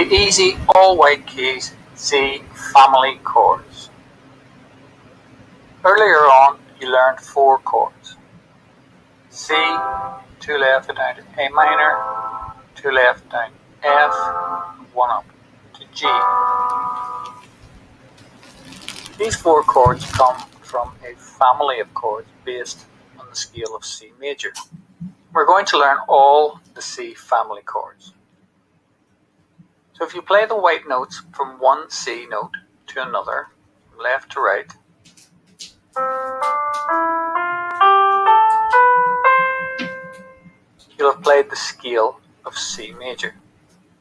The easy all-white keys C family chords. Earlier on, you learned 4 chords. C, 2 left down to A minor, 2 left down to F, 1 up to G. These 4 chords come from a family of chords based on the scale of C major. We're going to learn all the C family chords. So if you play the white notes from one C note to another, from left to right, you'll have played the scale of C major.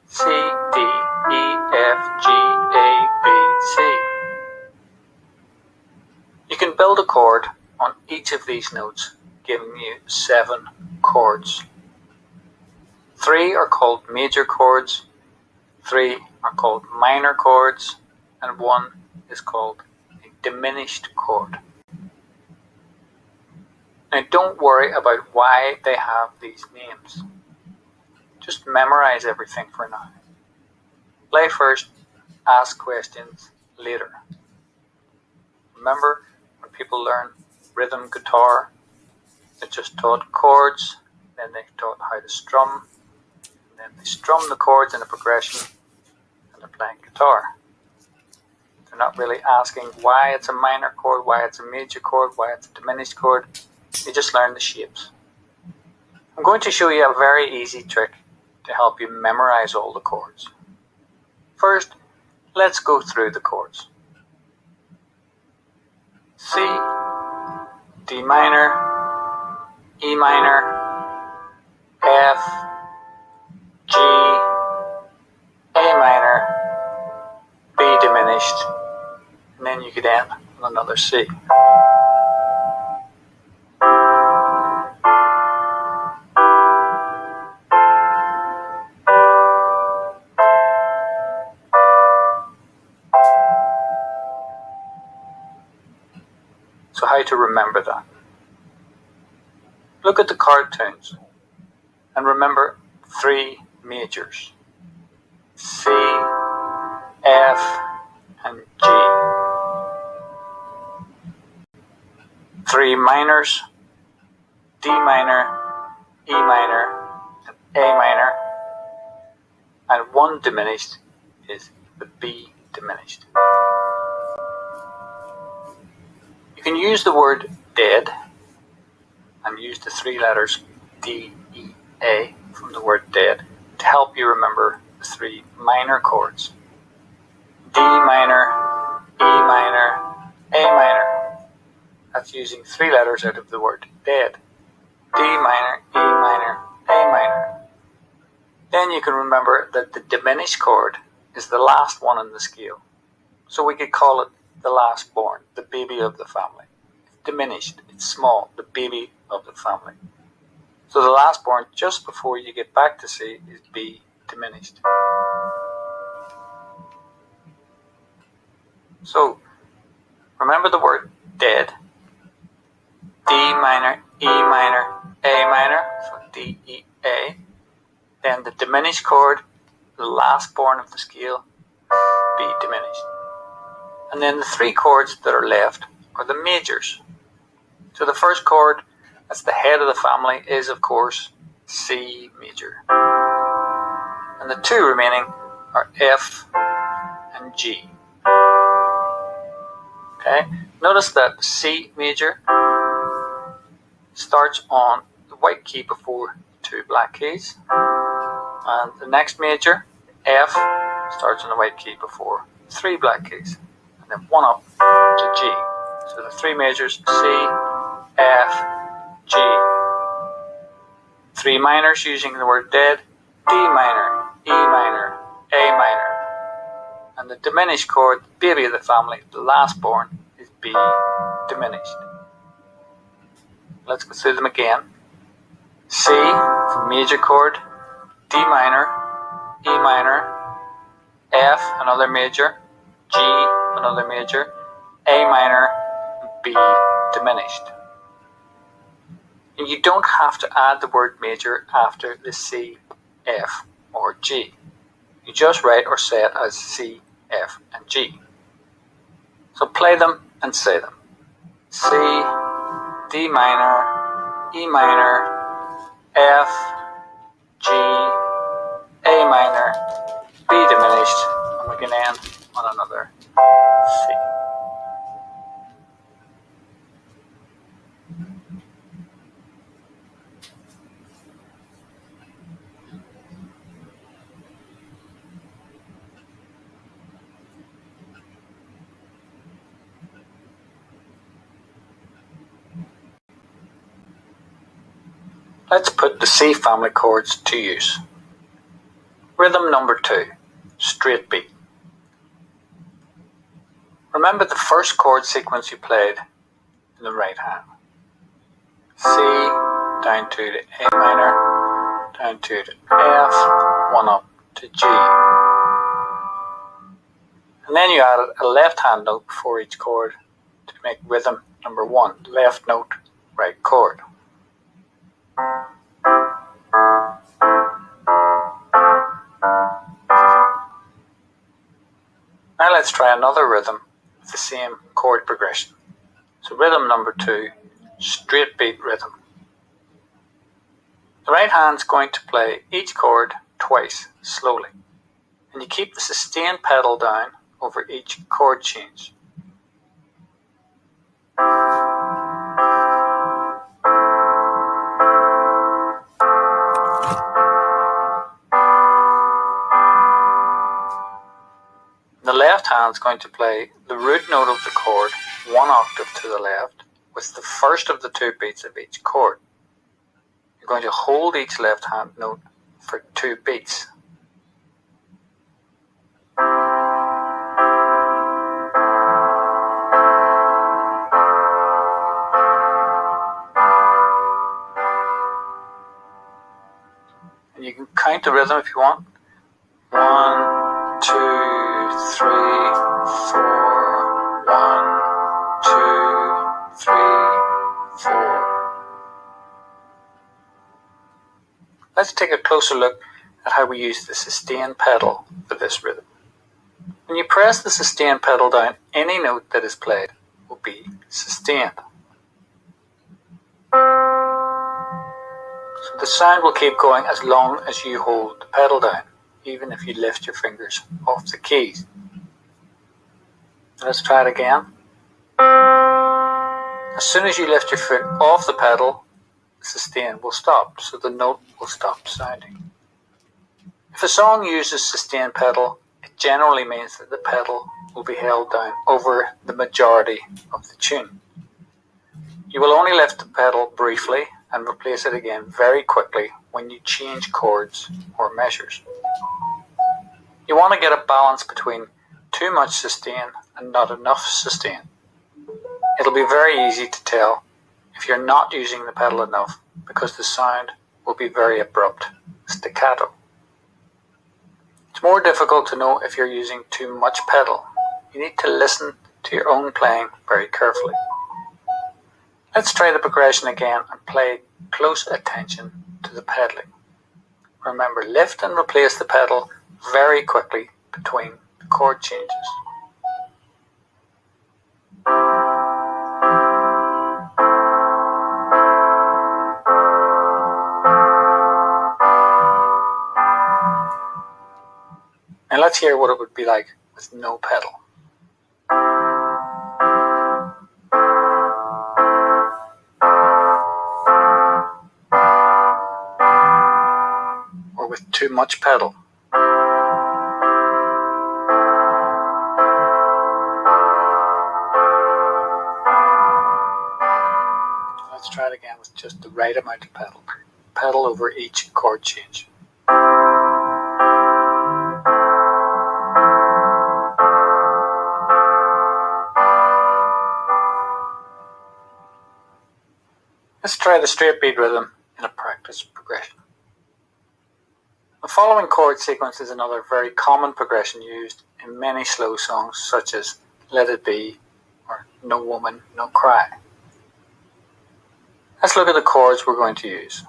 C, D, E, F, G, A, B, C. You can build a chord on each of these notes, giving you 7 chords. 3 are called major chords, 3 are called minor chords, and 1 is called a diminished chord. Now don't worry about why they have these names. Just memorize everything for now. Play first, ask questions later. Remember, when people learn rhythm guitar, they just taught chords, then they taught how to strum, and then they strum the chords in a progression, and they're playing guitar. They're not really asking why it's a minor chord, why it's a major chord, why it's a diminished chord. You just learn the shapes. I'm going to show you a very easy trick to help you memorize all the chords. First, let's go through the chords. C, D minor, E minor, F, G, A minor, B diminished, and then you could end on another C. So how to remember that? Look at the cartoons and remember 3 majors. C, F, and G. 3 minors, D minor, E minor, and A minor. And 1 diminished is the B diminished. You can use the word dead and use the 3 letters D, E, A from the word dead to help you remember the 3 minor chords. D minor, E minor, A minor. That's using 3 letters out of the word dead. D minor, E minor, A minor. Then you can remember that the diminished chord is the last one in the scale. So we could call it the last born, the baby of the family. It's diminished, it's small, the baby of the family. So the last born just before you get back to C is B diminished. So remember the word dead. D minor, E minor, A minor, so D, E, A. Then the diminished chord, the last born of the scale, B diminished. And then the 3 chords that are left are the majors. So the first chord, that's the head of the family, is of course C major. And the 2 remaining are F and G. Okay, notice that C major starts on the white key before 2 black keys. And the next major, F, starts on the white key before 3 black keys. And then 1 up to G. So the 3 majors, C, F, G. 3 minors using the word dead, D minor, E minor, A minor. And the diminished chord, the baby of the family, the last born, is B diminished. Let's go through them again. C, the major chord, D minor, E minor, F, another major, G, another major, A minor, B diminished. And you don't have to add the word major after the C, F, or G. you just write or say it as C, F, and G. So play them and say them. C, D minor, E minor, F, G, A minor, B diminished, and we can end on another C. Let's put the C family chords to use. Rhythm number 2, straight beat. Remember the first chord sequence you played in the right hand. C, down to the A minor, down to the F, 1 up to G. And then you added a left hand note before each chord to make rhythm number 1, left note, right chord. Now let's try another rhythm with the same chord progression. So rhythm number 2, straight beat rhythm. The right hand's going to play each chord twice, slowly. And you keep the sustain pedal down over each chord change. The left hand's going to play the root note of the chord 1 octave to the left with the first of the 2 beats of each chord. You're going to hold each left hand note for 2 beats. And you can count the rhythm if you want. 1, 2, 3, 4. 1, 2, 3, 4. Let's take a closer look at how we use the sustain pedal for this rhythm. When you press the sustain pedal down, any note that is played will be sustained. So the sound will keep going as long as you hold the pedal down, even if you lift your fingers off the keys. Let's try it again. As soon as you lift your foot off the pedal, the sustain will stop, so the note will stop sounding. If a song uses sustain pedal, it generally means that the pedal will be held down over the majority of the tune. You will only lift the pedal briefly and replace it again very quickly when you change chords or measures. You want to get a balance between too much sustain and not enough sustain. It'll be very easy to tell if you're not using the pedal enough because the sound will be very abrupt, staccato. It's more difficult to know if you're using too much pedal. You need to listen to your own playing very carefully. Let's try the progression again and pay close attention to the pedaling. Remember, lift and replace the pedal very quickly between the chord changes. Now let's hear what it would be like with no pedal. Or with too much pedal. Let's try it again with just the right amount of pedal. Pedal over each chord change. Let's try the straight beat rhythm in a practice progression. The following chord sequence is another very common progression used in many slow songs such as Let It Be or No Woman, No Cry. Let's look at the chords we're going to use.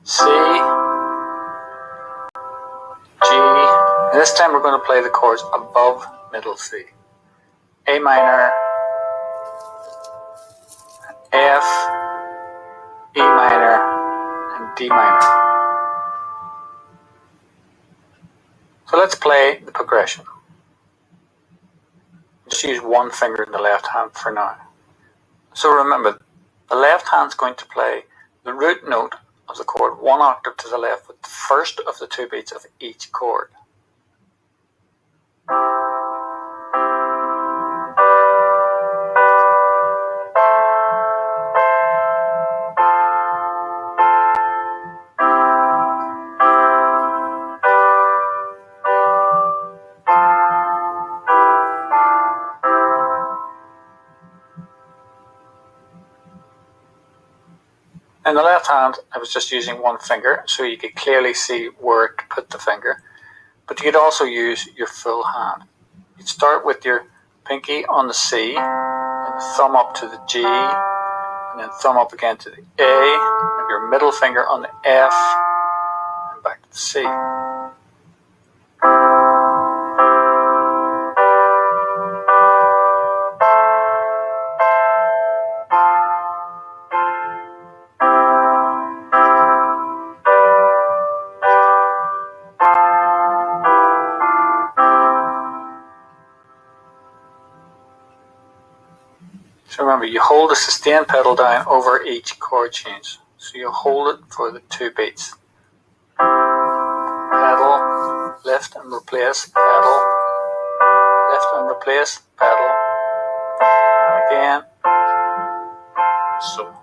C, this time we're going to play the chords above middle C. A minor, F, E minor, and D minor. So let's play the progression. Just use one finger in the left hand for now. So remember, the left hand's going to play the root note of the chord 1 octave to the left with the first of the 2 beats of each chord. In the left hand, I was just using one finger so you could clearly see where to put the finger, but you could also use your full hand. You'd start with your pinky on the C, and the thumb up to the G, and then thumb up again to the A, and your middle finger on the F, and back to the C. So remember, you hold the sustain pedal down over each chord change. So you hold it for the 2 beats. Pedal, lift and replace, pedal, lift and replace, pedal, and again, so.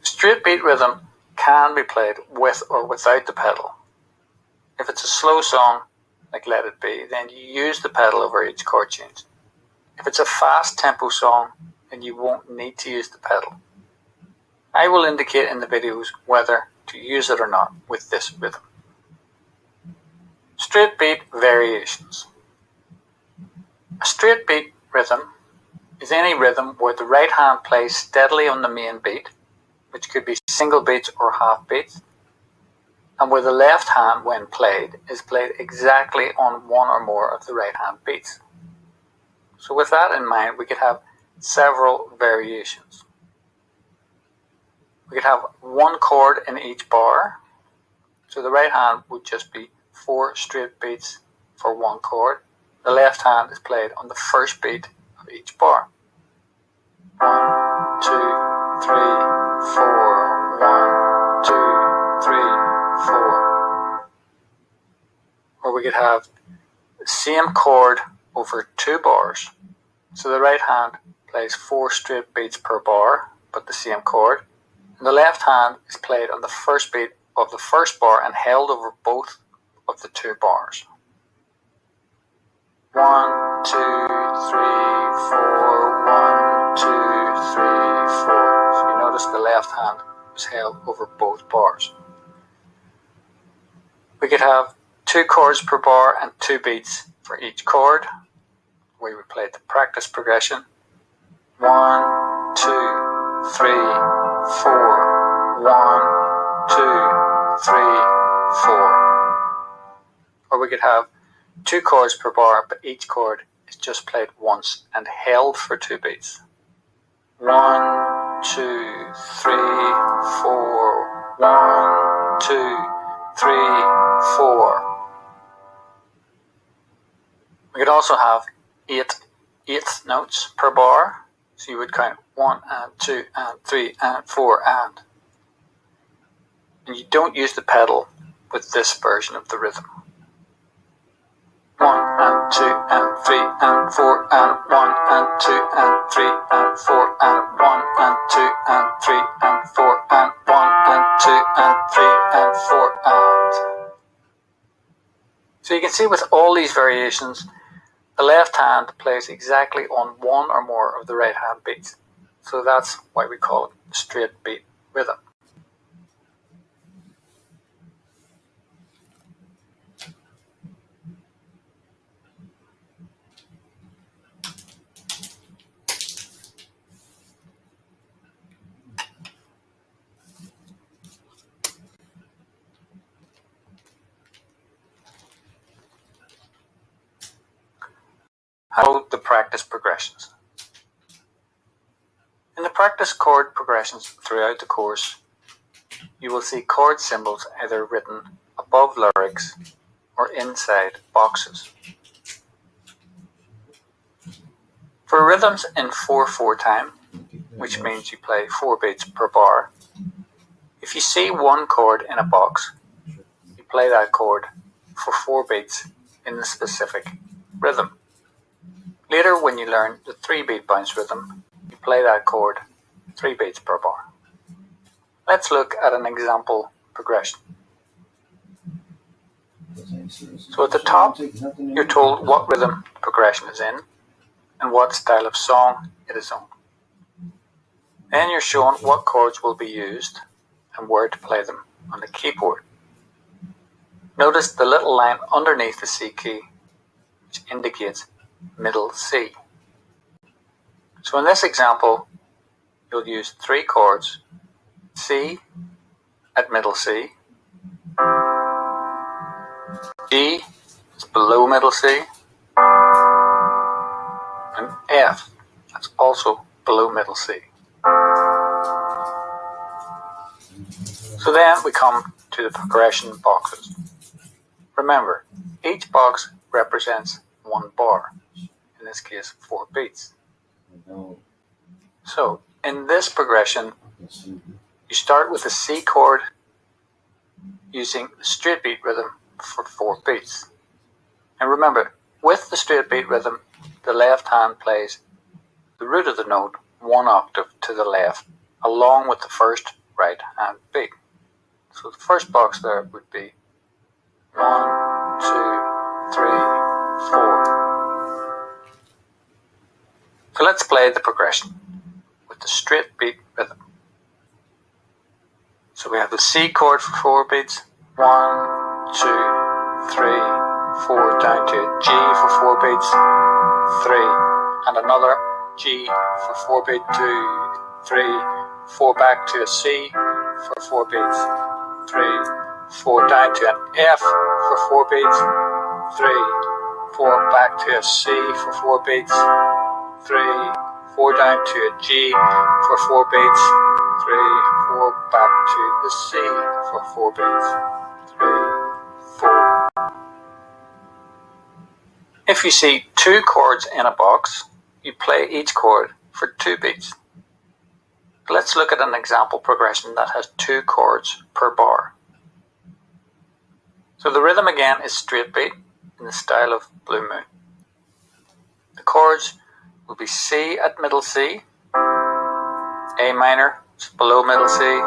Straight beat rhythm can be played with or without the pedal. If it's a slow song, like Let It Be, then you use the pedal over each chord change. If it's a fast tempo song, then you won't need to use the pedal. I will indicate in the videos whether to use it or not with this rhythm. Straight beat variations. A straight beat rhythm is any rhythm where the right hand plays steadily on the main beat, which could be single beats or half beats, and where the left hand, when played, is played exactly on one or more of the right hand beats. So with that in mind, we could have several variations. We could have one chord in each bar, so the right hand would just be 4 straight beats for one chord. The left hand is played on the first beat of each bar. 1, 2, 3, 4, 1, 2, 3, 4. Or we could have the same chord over 2 bars. So the right hand plays 4 straight beats per bar, but the same chord. And the left hand is played on the first beat of the first bar and held over both of the 2 bars. 1, 2, 3, 4, 1, 2, 3, 4. So you notice the left hand was held over both bars. We could have 2 chords per bar and 2 beats for each chord. We would play the practice progression. 1, 2, 3, 4. 1, 2, 3, 4. Or we could have 2 chords per bar, but each chord is just played once and held for 2 beats. 1, 2, 3, 4. 1, 2, 3, 4. We could also have 8 eighth notes per bar. So you would count 1 and 2 and 3 and 4 and. And you don't use the pedal with this version of the rhythm. 1 and 2 and 3 and 4 and 1 and 2 and 3 and 4 and 1 and 2 and 3 and 4 and 1 and 2 and 3 and 4 and. So you can see with all these variations, the left hand plays exactly on one or more of the right hand beats. So that's why we call it straight beat rhythm. practice progressions. In the practice chord progressions throughout the course, you will see chord symbols either written above lyrics or inside boxes. For rhythms in 4/4 time, which means you play 4 beats per bar, if you see one chord in a box, you play that chord for 4 beats in the specific rhythm. Later, when you learn the 3-beat bounce rhythm, you play that chord 3 beats per bar. Let's look at an example progression. So at the top, you're told what rhythm progression is in and what style of song it is on. Then you're shown what chords will be used and where to play them on the keyboard. Notice the little line underneath the C key, which indicates middle C. So in this example, you'll use 3 chords: C at middle C, G is below middle C, and F, that's also below middle C. So then we come to the progression boxes. Remember, each box represents 1 bar, in this case 4 beats. So in this progression, you start with a C chord using the straight beat rhythm for 4 beats. And remember, with the straight beat rhythm, the left hand plays the root of the note 1 octave to the left, along with the first right hand beat. So the first box there would be 1, 2, 3, 4. So let's play the progression with the straight beat rhythm. So we have the C chord for 4 beats, 1, 2, 3, 4, down to a G for 4 beats, 3, and another G for 4 beat, 2, 3, 4 back to a C for 4 beats, 3, 4 down to an F for 4 beats, 3, 4 back to a C for 4 beats, 3, 4 down to a G for 4 beats, 3, 4 back to the C for 4 beats, 3, 4. If you see 2 chords in a box, you play each chord for 2 beats. Let's look at an example progression that has 2 chords per bar. So the rhythm again is straight beat in the style of Blue Moon. The chords will be C at middle C, A minor below middle C,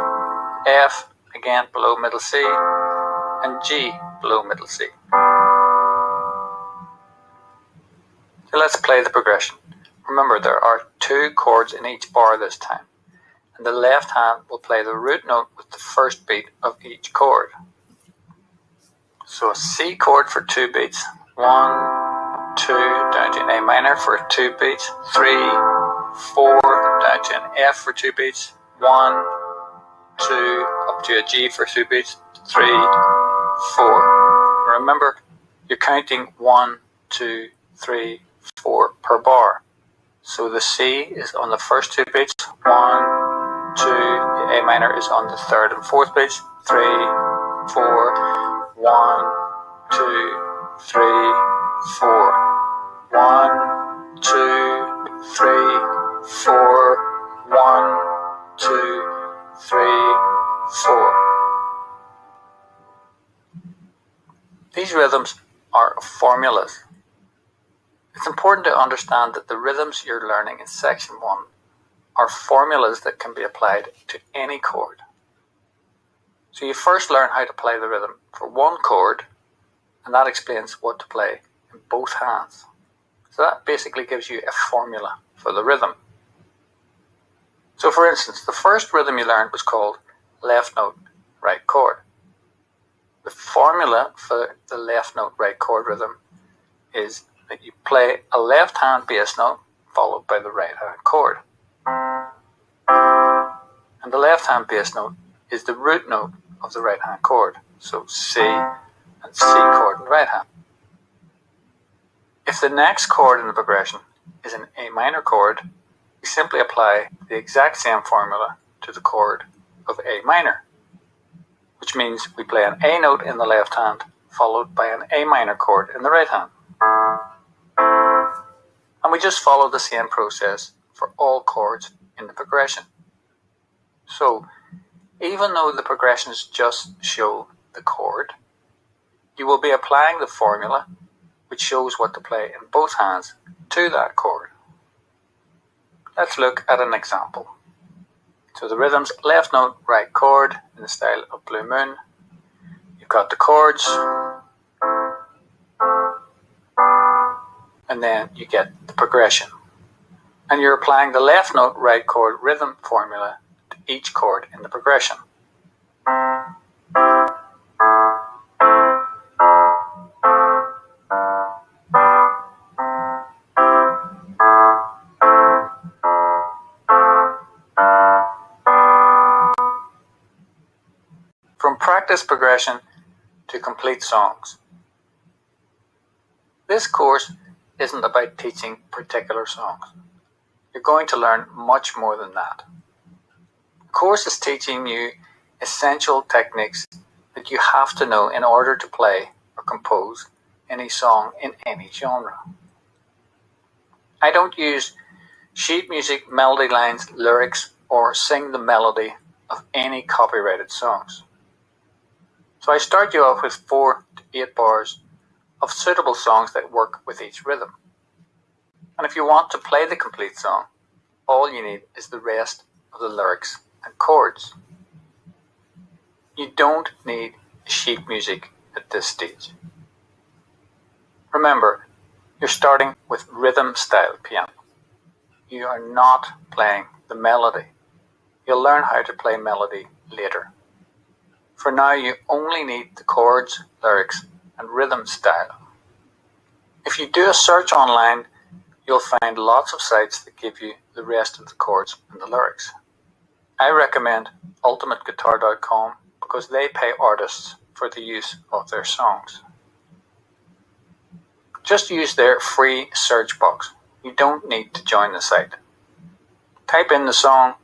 F again below middle C, and G below middle C. So let's play the progression. Remember, there are 2 chords in each bar this time, and the left hand will play the root note with the first beat of each chord. So a C chord for 2 beats, 1, 2, down to an A minor for 2 beats, 3, 4, down to an F for 2 beats, 1, 2, up to a G for 2 beats, 3, 4. Remember, you're counting 1, 2, 3, 4 per bar. So the C is on the first 2 beats, 1, 2, the A minor is on the 3rd and 4th beats, 3, 4, 1, 2, 3, 4. 1, 2, 3, 4. 1, 2, 3, 4. These rhythms are formulas. It's important to understand that the rhythms you're learning in section 1 are formulas that can be applied to any chord. So you first learn how to play the rhythm for 1 chord, and that explains what to play in both hands. So that basically gives you a formula for the rhythm. So for instance, the first rhythm you learned was called left note, right chord. The formula for the left note, right chord rhythm is that you play a left hand bass note followed by the right hand chord. And the left hand bass note is the root note of the right hand chord. So C and C chord in the right hand. If the next chord in the progression is an A minor chord, we simply apply the exact same formula to the chord of A minor, which means we play an A note in the left hand followed by an A minor chord in the right hand. And we just follow the same process for all chords in the progression. So, even though the progressions just show the chord, you will be applying the formula which shows what to play in both hands to that chord. Let's look at an example. So the rhythm's left note, right chord in the style of Blue Moon. You've got the chords, and then you get the progression. And you're applying the left note, right chord rhythm formula to each chord in the progression. From practice progression to complete songs. This course isn't about teaching particular songs. You're going to learn much more than that. The course is teaching you essential techniques that you have to know in order to play or compose any song in any genre. I don't use sheet music, melody lines, lyrics, or sing the melody of any copyrighted songs. So I start you off with 4 to 8 bars of suitable songs that work with each rhythm. And if you want to play the complete song, all you need is the rest of the lyrics and chords. You don't need sheet music at this stage. Remember, you're starting with rhythm style piano. You are not playing the melody. You'll learn how to play melody later. For now, you only need the chords, lyrics, and rhythm style. If you do a search online, you'll find lots of sites that give you the rest of the chords and the lyrics. I recommend ultimateguitar.com because they pay artists for the use of their songs. Just use their free search box. You don't need to join the site. Type in the song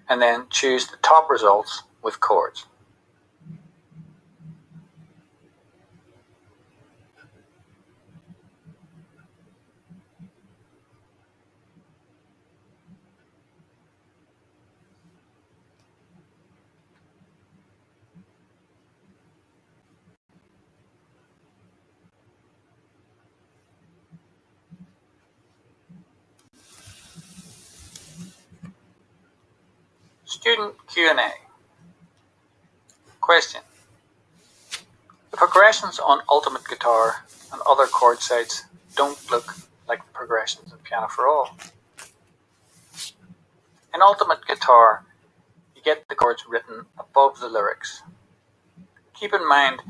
and then choose the top results with chords. Student Q&A. Question. The progressions on Ultimate Guitar and other chord sites don't look like the progressions in Pianoforall. In Ultimate Guitar, you get the chords written above the lyrics. Keep in mind,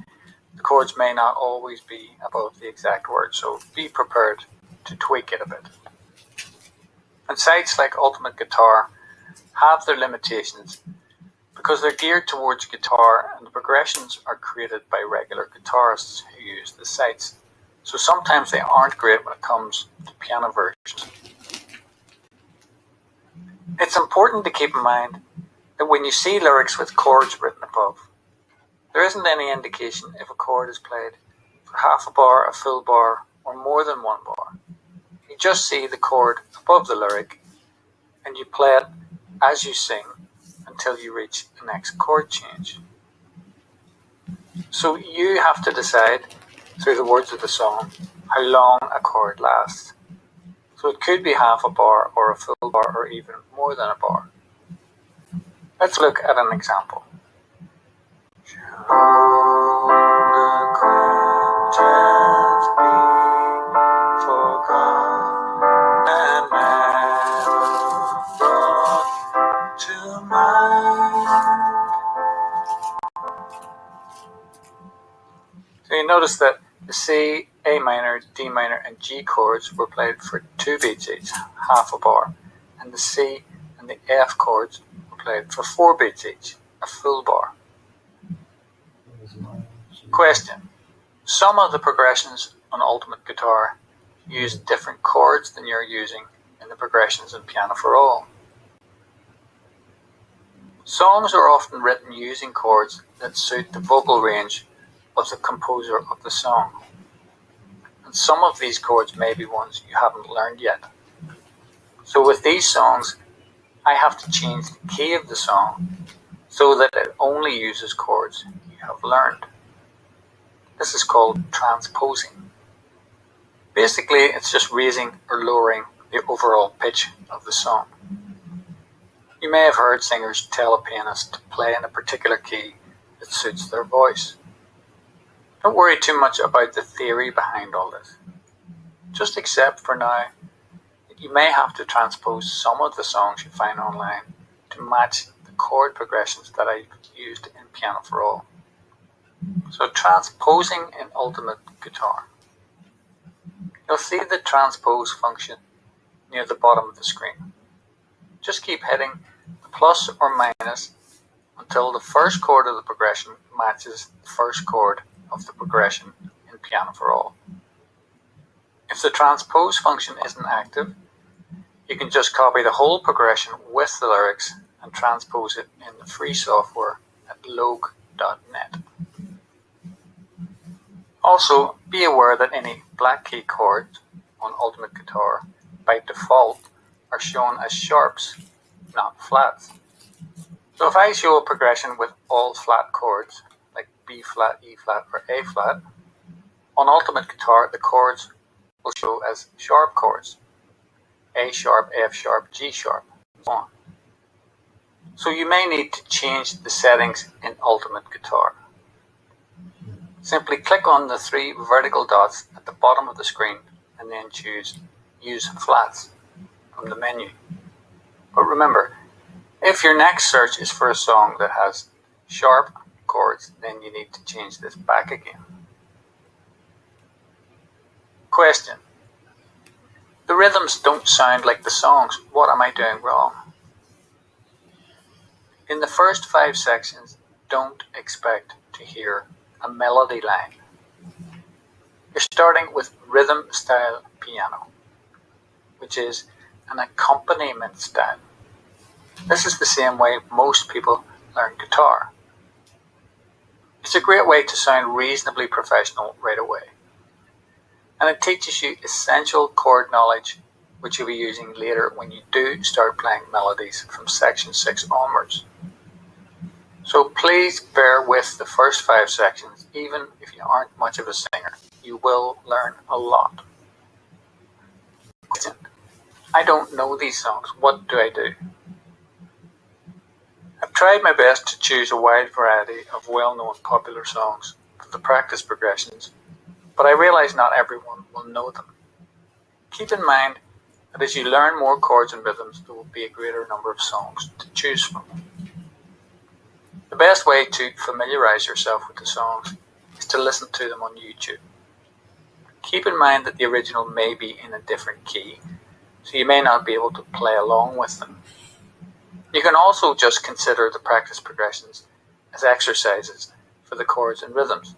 the chords may not always be above the exact words, so be prepared to tweak it a bit. And sites like Ultimate Guitar have their limitations because they're geared towards guitar and the progressions are created by regular guitarists who use the sites. So sometimes they aren't great when it comes to piano versions. It's important to keep in mind that when you see lyrics with chords written above, there isn't any indication if a chord is played for half a bar, a full bar, or more than 1 bar. You just see the chord above the lyric and you play it as you sing until you reach the next chord change. So you have to decide through the words of the song how long a chord lasts. So it could be half a bar or a full bar or even more than a bar. Let's look at an example. So you notice that the C, A minor, D minor and G chords were played for 2 beats each, half a bar, and the C and the F chords were played for 4 beats each, a full bar. Question. Some of the progressions on Ultimate Guitar use different chords than you're using in the progressions in Pianoforall. Songs are often written using chords that suit the vocal range of the composer of the song. And some of these chords may be ones you haven't learned yet. So with these songs, I have to change the key of the song so that it only uses chords you have learned. This is called transposing. Basically, it's just raising or lowering the overall pitch of the song. You may have heard singers tell a pianist to play in a particular key that suits their voice. Don't worry too much about the theory behind all this. Just accept for now that you may have to transpose some of the songs you find online to match the chord progressions that I used in Pianoforall. So transposing in Ultimate Guitar. You'll see the transpose function near the bottom of the screen. Just keep hitting the plus or minus until the first chord of the progression matches the first chord of the progression in Pianoforall. If the transpose function isn't active, you can just copy the whole progression with the lyrics and transpose it in the free software at logue.net. Also, be aware that any black key chords on Ultimate Guitar by default are shown as sharps, not flats. So if I show a progression with all flat chords, like B flat, E flat, or A flat, on Ultimate Guitar the chords will show as sharp chords, A sharp, F sharp, G sharp, and so on. So you may need to change the settings in Ultimate Guitar. Simply click on the 3 vertical dots at the bottom of the screen and then choose Use Flats from the menu. But remember, if your next search is for a song that has sharp chords, then you need to change this back again. Question: the rhythms don't sound like the songs. What am I doing wrong? In the first 5 sections, don't expect to hear a melody line. You're starting with rhythm style piano, which is an accompaniment style. This is the same way most people learn guitar. It's a great way to sound reasonably professional right away. And it teaches you essential chord knowledge, which you'll be using later when you do start playing melodies from section 6 onwards. So please bear with the first 5 sections, even if you aren't much of a singer. You will learn a lot. Question: I don't know these songs. What do I do? I've tried my best to choose a wide variety of well-known popular songs for the practice progressions, but I realize not everyone will know them. Keep in mind that as you learn more chords and rhythms, there will be a greater number of songs to choose from. The best way to familiarize yourself with the songs is to listen to them on YouTube. Keep in mind that the original may be in a different key, so you may not be able to play along with them. You can also just consider the practice progressions as exercises for the chords and rhythms,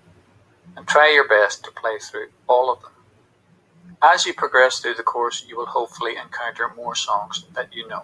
and try your best to play through all of them. As you progress through the course, you will hopefully encounter more songs that you know.